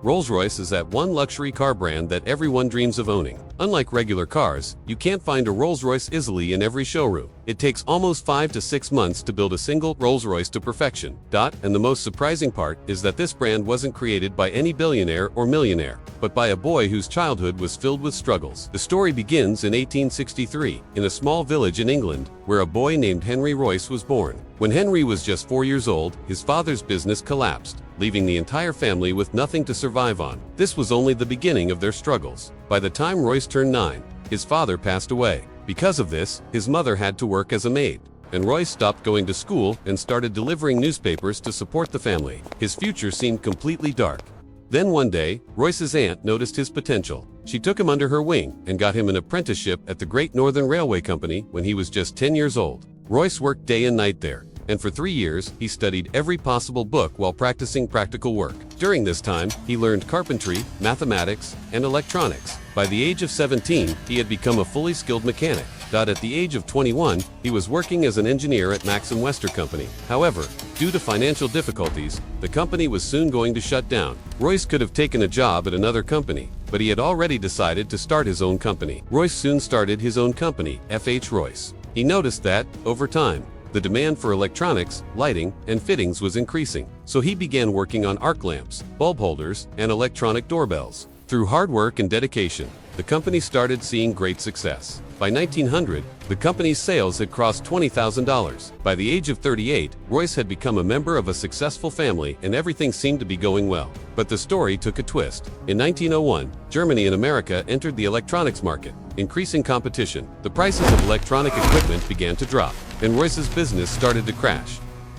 Rolls-Royce is that one luxury car brand that everyone dreams of owning. Unlike regular cars, you can't find a Rolls-Royce easily in every showroom. It takes almost 5 to 6 months to build a single Rolls-Royce to perfection. And the most surprising part is that this brand wasn't created by any billionaire or millionaire, but by a boy whose childhood was filled with struggles. The story begins in 1863, in a small village in England, where a boy named Henry Royce was born. When Henry was just 4 years old, his father's business collapsed, leaving the entire family with nothing to survive on. This was only the beginning of their struggles. By the time Royce turned 9, his father passed away. Because of this, his mother had to work as a maid, and Royce stopped going to school and started delivering newspapers to support the family. His future seemed completely dark. Then one day, Royce's aunt noticed his potential. She took him under her wing and got him an apprenticeship at the Great Northern Railway Company when he was just 10 years old. Royce worked day and night there, and for 3 years, he studied every possible book while practicing practical work. During this time, he learned carpentry, mathematics, and electronics. By the age of 17, he had become a fully skilled mechanic. At the age of 21, he was working as an engineer at Maxim Wester Company. However, due to financial difficulties, the company was soon going to shut down. Royce could have taken a job at another company, but he had already decided to start his own company. Royce soon started his own company, F.H. Royce. He noticed that, over time, the demand for electronics, lighting, and fittings was increasing, so he began working on arc lamps, bulb holders, and electronic doorbells. Through hard work and dedication, the company started seeing great success. By 1900, the company's sales had crossed $20,000. By the age of 38, Royce had become a member of a successful family and everything seemed to be going well. But the story took a twist. In 1901, Germany and America entered the electronics market, increasing competition. The prices of electronic equipment began to drop, and Royce's business started to crash.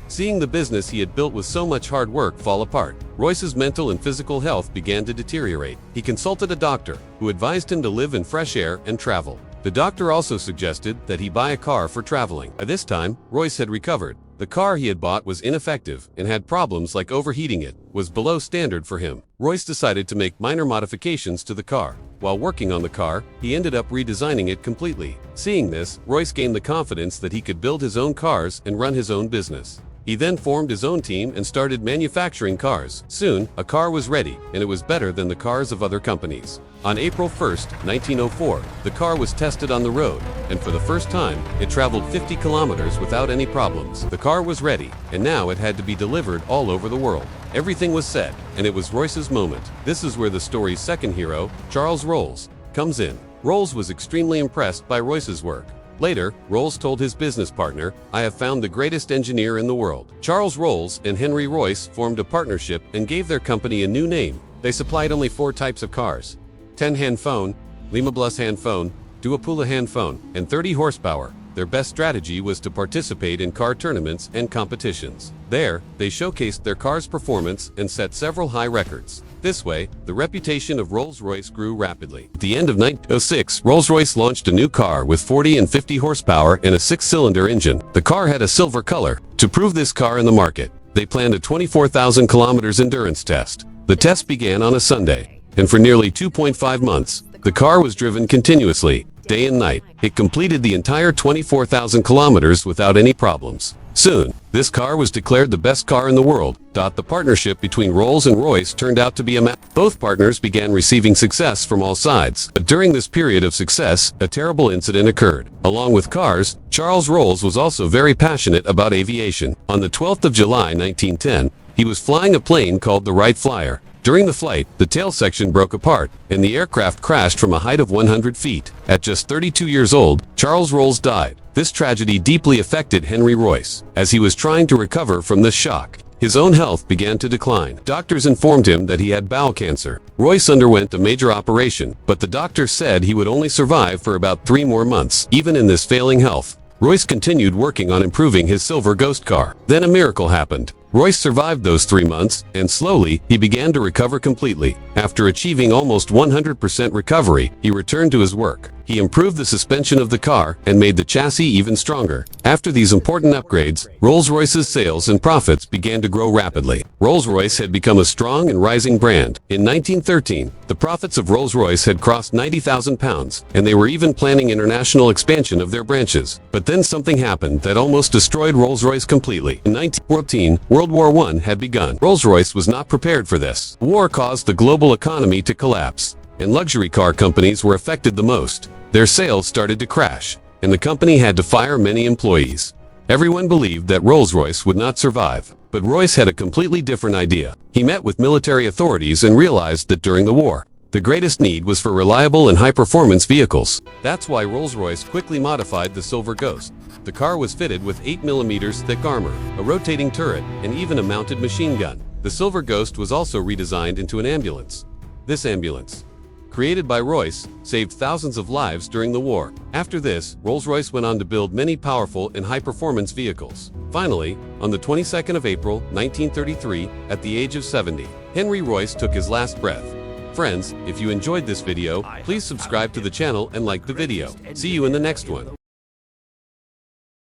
Seeing the business he had built with so much hard work fall apart, Royce's mental and physical health began to deteriorate. He consulted a doctor, who advised him to live in fresh air and travel. The doctor also suggested that he buy a car for traveling. By this time, Royce had recovered. The car he had bought was ineffective and had problems like overheating. It was below standard for him. Royce decided to make minor modifications to the car. While working on the car, he ended up redesigning it completely. Seeing this, Royce gained the confidence that he could build his own cars and run his own business. He then formed his own team and started manufacturing cars. Soon, a car was ready, and it was better than the cars of other companies. On April 1, 1904, the car was tested on the road, and for the first time, it traveled 50 kilometers without any problems. The car was ready, and now it had to be delivered all over the world. Everything was set, and it was Royce's moment. This is where the story's second hero, Charles Rolls, comes in. Rolls was extremely impressed by Royce's work. Later, Rolls told his business partner, "I have found the greatest engineer in the world." Charles Rolls and Henry Royce formed a partnership and gave their company a new name. They supplied only 4 types of cars: 10-hand phone, Lima Plus hand phone, Duapula hand phone, and 30 horsepower. Their best strategy was to participate in car tournaments and competitions. There, they showcased their car's performance and set several high records. This way, the reputation of Rolls-Royce grew rapidly. At the end of 1906, Rolls-Royce launched a new car with 40 and 50 horsepower and a 6-cylinder engine. The car had a silver color. To prove this car in the market, they planned a 24,000 kilometers endurance test. The test began on a Sunday, and for nearly 2.5 months, the car was driven continuously, day and night. It completed the entire 24,000 kilometers without any problems. Soon, this car was declared the best car in the world. The partnership between Rolls and Royce turned out to be a match. Both partners began receiving success from all sides. But during this period of success, a terrible incident occurred. Along with cars, Charles Rolls was also very passionate about aviation. On the 12th of July 1910, he was flying a plane called the Wright Flyer. During the flight, the tail section broke apart, and the aircraft crashed from a height of 100 feet. At just 32 years old, Charles Rolls died. This tragedy deeply affected Henry Royce. As he was trying to recover from this shock, his own health began to decline. Doctors informed him that he had bowel cancer. Royce underwent a major operation, but the doctor said he would only survive for about 3 more months. Even in this failing health, Royce continued working on improving his silver ghost car. Then a miracle happened. Royce survived those 3 months, and slowly, he began to recover completely. After achieving almost 100% recovery, he returned to his work. He improved the suspension of the car and made the chassis even stronger. After these important upgrades, Rolls-Royce's sales and profits began to grow rapidly. Rolls-Royce had become a strong and rising brand. In 1913, the profits of Rolls-Royce had crossed £90,000, and they were even planning international expansion of their branches. But then something happened that almost destroyed Rolls-Royce completely. In 1914, World War I had begun. Rolls-Royce was not prepared for this. The war caused the global economy to collapse, and luxury car companies were affected the most. Their sales started to crash, and the company had to fire many employees. Everyone believed that Rolls-Royce would not survive, but Royce had a completely different idea. He met with military authorities and realized that during the war, the greatest need was for reliable and high-performance vehicles. That's why Rolls-Royce quickly modified the Silver Ghost. The car was fitted with 8mm thick armor, a rotating turret, and even a mounted machine gun. The Silver Ghost was also redesigned into an ambulance. This ambulance, created by Royce, saved thousands of lives during the war. After this, Rolls-Royce went on to build many powerful and high-performance vehicles. Finally, on the 22nd of April, 1933, at the age of 70, Henry Royce took his last breath. Friends, if you enjoyed this video, please subscribe to the channel and like the video. See you in the next one.